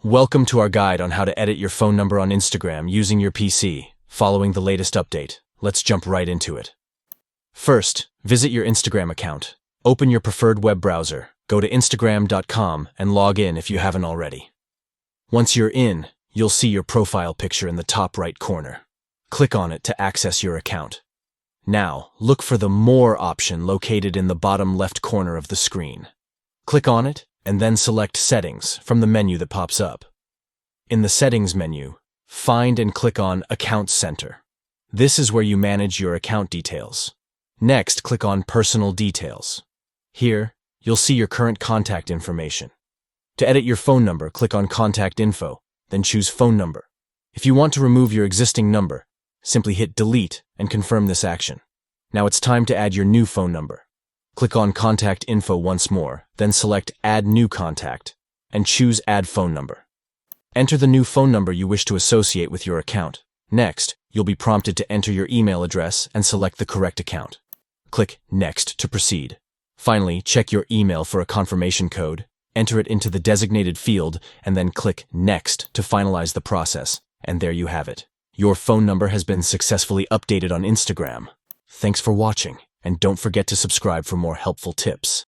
Welcome to our guide on how to edit your phone number on Instagram using your PC, following the latest update. Let's jump right into it. First, visit your Instagram account. Open your preferred web browser, go to instagram.com and log in if you haven't already. Once you're in, you'll see your profile picture in the top right corner. Click on it to access your account. Now, look for the More option located in the bottom left corner of the screen. Click on it, and then select Settings from the menu that pops up. In the Settings menu, find and click on Account Center. This is where you manage your account details. Next, click on Personal Details. Here, you'll see your current contact information. To edit your phone number, click on Contact Info, then choose Phone Number. If you want to remove your existing number, simply hit Delete and confirm this action. Now it's time to add your new phone number. Click on Contact Info once more, then select Add New Contact, and choose Add Phone Number. Enter the new phone number you wish to associate with your account. Next, you'll be prompted to enter your email address and select the correct account. Click Next to proceed. Finally, check your email for a confirmation code, enter it into the designated field, and then click Next to finalize the process. And there you have it. Your phone number has been successfully updated on Instagram. Thanks for watching. And don't forget to subscribe for more helpful tips.